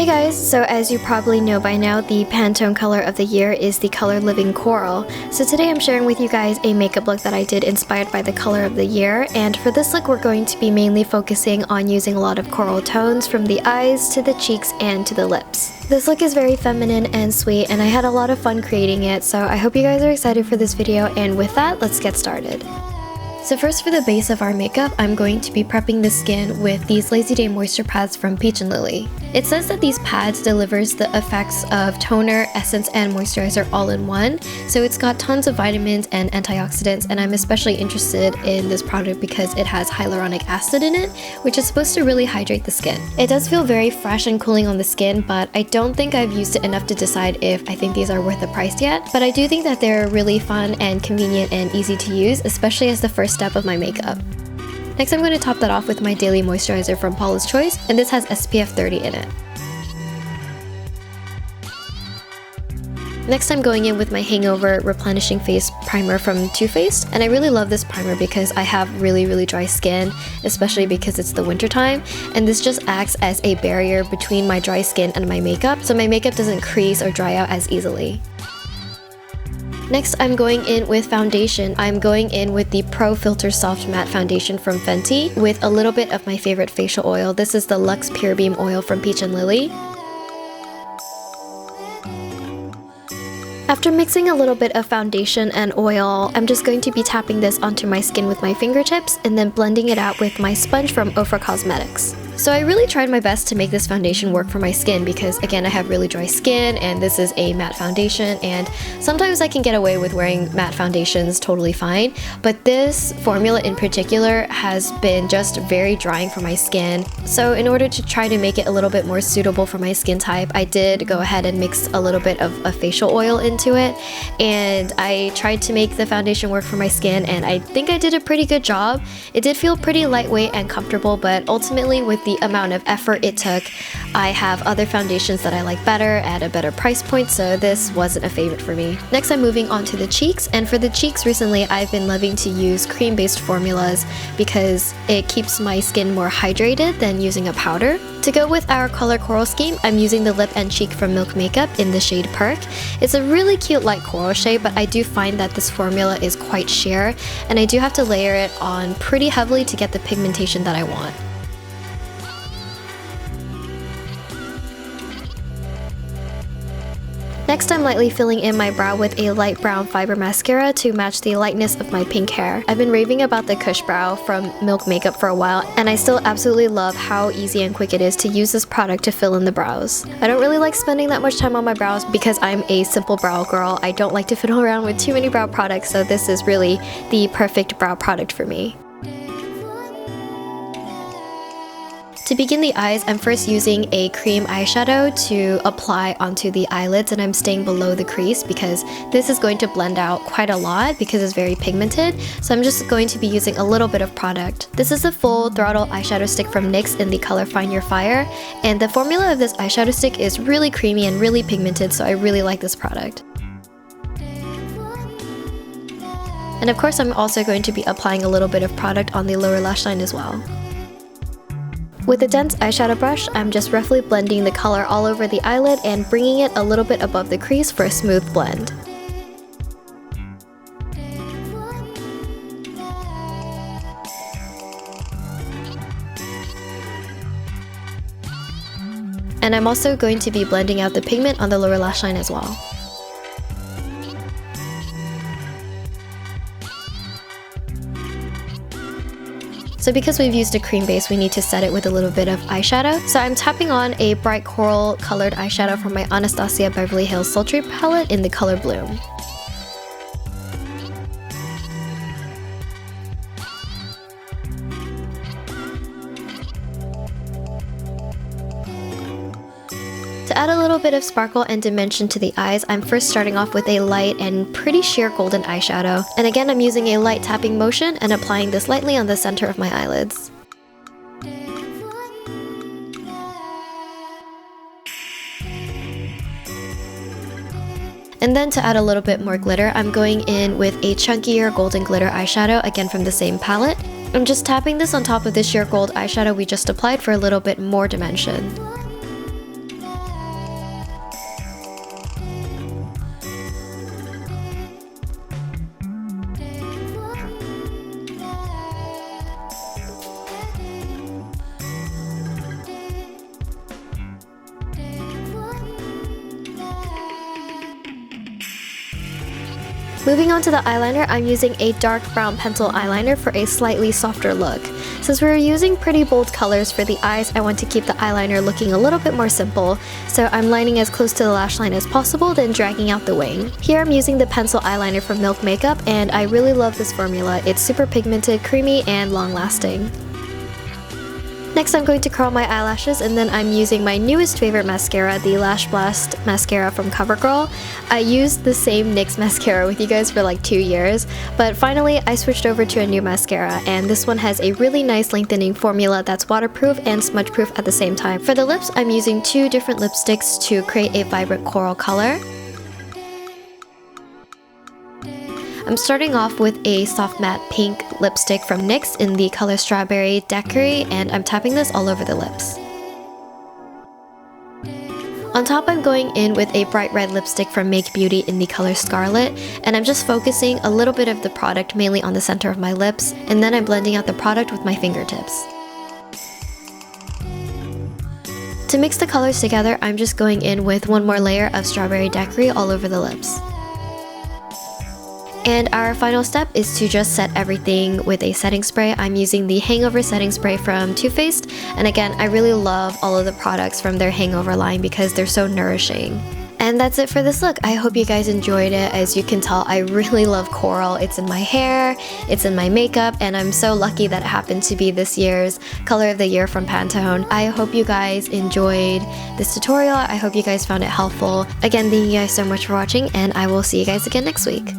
Hey guys, so as you probably know by now, the Pantone color of the year is the color Living Coral. So today I'm sharing with you guys a makeup look that I did inspired by the color of the year, and for this look we're going to be mainly focusing on using a lot of coral tones from the eyes to the cheeks and to the lips. This look is very feminine and sweet, and I had a lot of fun creating it, so I hope you guys are excited for this video, and with that, let's get started. So first, for the base of our makeup, I'm going to be prepping the skin with these Lazy Day Moisture Pads from Peach & Lily. It says that these pads delivers the effects of toner, essence, and moisturizer all in one, so it's got tons of vitamins and antioxidants, and I'm especially interested in this product because it has hyaluronic acid in it, which is supposed to really hydrate the skin. It does feel very fresh and cooling on the skin, but I don't think I've used it enough to decide if I think these are worth the price yet, but I do think that they're really fun and convenient and easy to use, especially as the first step of my makeup. Next, I'm going to top that off with my daily moisturizer from Paula's Choice, and this has SPF 30 in it. Next, I'm going in with my Hangover Replenishing Face Primer from Too Faced, and I really love this primer because I have really dry skin, especially because it's the winter time, and this just acts as a barrier between my dry skin and my makeup, so my makeup doesn't crease or dry out as easily. Next, I'm going in with foundation. I'm going in with the Pro Filter Soft Matte Foundation from Fenty with a little bit of my favorite facial oil. This is the Luxe Pure Beam Oil from Peach & Lily. After mixing a little bit of foundation and oil, I'm just going to be tapping this onto my skin with my fingertips and then blending it out with my sponge from Ofra Cosmetics. So I really tried my best to make this foundation work for my skin because, again, I have really dry skin and this is a matte foundation, and sometimes I can get away with wearing matte foundations totally fine, but this formula in particular has been just very drying for my skin. So in order to try to make it a little bit more suitable for my skin type, I did go ahead and mix a little bit of a facial oil into it, and I tried to make the foundation work for my skin, and I think I did a pretty good job. It did feel pretty lightweight and comfortable, but ultimately with the amount of effort it took, I have other foundations that I like better at a better price point, so this wasn't a favorite for me. Next, I'm moving on to the cheeks, and for the cheeks recently I've been loving to use cream-based formulas because it keeps my skin more hydrated than using a powder. To go with our color coral scheme, I'm using the lip and cheek from Milk Makeup in the shade Perk. It's a really cute light coral shade, but I do find that this formula is quite sheer, and I do have to layer it on pretty heavily to get the pigmentation that I want. Next, I'm lightly filling in my brow with a light brown fiber mascara to match the lightness of my pink hair. I've been raving about the Kush Brow from Milk Makeup for a while, and I still absolutely love how easy and quick it is to use this product to fill in the brows. I don't really like spending that much time on my brows because I'm a simple brow girl. I don't like to fiddle around with too many brow products, so this is really the perfect brow product for me. To begin the eyes, I'm first using a cream eyeshadow to apply onto the eyelids, and I'm staying below the crease because this is going to blend out quite a lot because it's very pigmented, so I'm just going to be using a little bit of product. This is a full throttle eyeshadow stick from NYX in the color Find Your Fire, and the formula of this eyeshadow stick is really creamy and really pigmented, so I really like this product. And of course, I'm also going to be applying a little bit of product on the lower lash line as well. With a dense eyeshadow brush, I'm just roughly blending the color all over the eyelid and bringing it a little bit above the crease for a smooth blend. And I'm also going to be blending out the pigment on the lower lash line as well. So because we've used a cream base, we need to set it with a little bit of eyeshadow. So I'm tapping on a bright coral colored eyeshadow from my Anastasia Beverly Hills Sultry palette in the color Bloom. To add a little bit of sparkle and dimension to the eyes, I'm first starting off with a light and pretty sheer golden eyeshadow. And again, I'm using a light tapping motion and applying this lightly on the center of my eyelids. And then to add a little bit more glitter, I'm going in with a chunkier golden glitter eyeshadow, again from the same palette. I'm just tapping this on top of the sheer gold eyeshadow we just applied for a little bit more dimension. Moving on to the eyeliner, I'm using a dark brown pencil eyeliner for a slightly softer look. Since we're using pretty bold colors for the eyes, I want to keep the eyeliner looking a little bit more simple, so I'm lining as close to the lash line as possible, then dragging out the wing. Here I'm using the pencil eyeliner from Milk Makeup, and I really love this formula. It's super pigmented, creamy, and long-lasting. Next, I'm going to curl my eyelashes, and then I'm using my newest favorite mascara, the Lash Blast mascara from CoverGirl. I used the same NYX mascara with you guys for like 2 years, but finally I switched over to a new mascara, and this one has a really nice lengthening formula that's waterproof and smudge proof at the same time. For the lips, I'm using 2 different lipsticks to create a vibrant coral color. I'm starting off with a soft matte pink lipstick from NYX in the color Strawberry Daquiri, and I'm tapping this all over the lips. On top, I'm going in with a bright red lipstick from Make Beauty in the color Scarlet, and I'm just focusing a little bit of the product mainly on the center of my lips, and then I'm blending out the product with my fingertips. To mix the colors together, I'm just going in with one more layer of Strawberry Daquiri all over the lips. And our final step is to just set everything with a setting spray. I'm using the Hangover setting spray from Too Faced, and again, I really love all of the products from their Hangover line because they're so nourishing. And that's it for this look. I hope you guys enjoyed it. As you can tell, I really love coral. It's in my hair, it's in my makeup, and I'm so lucky that it happened to be this year's color of the year from Pantone. I hope you guys enjoyed this tutorial. I hope you guys found it helpful. Again, thank you guys so much for watching, and I will see you guys again next week.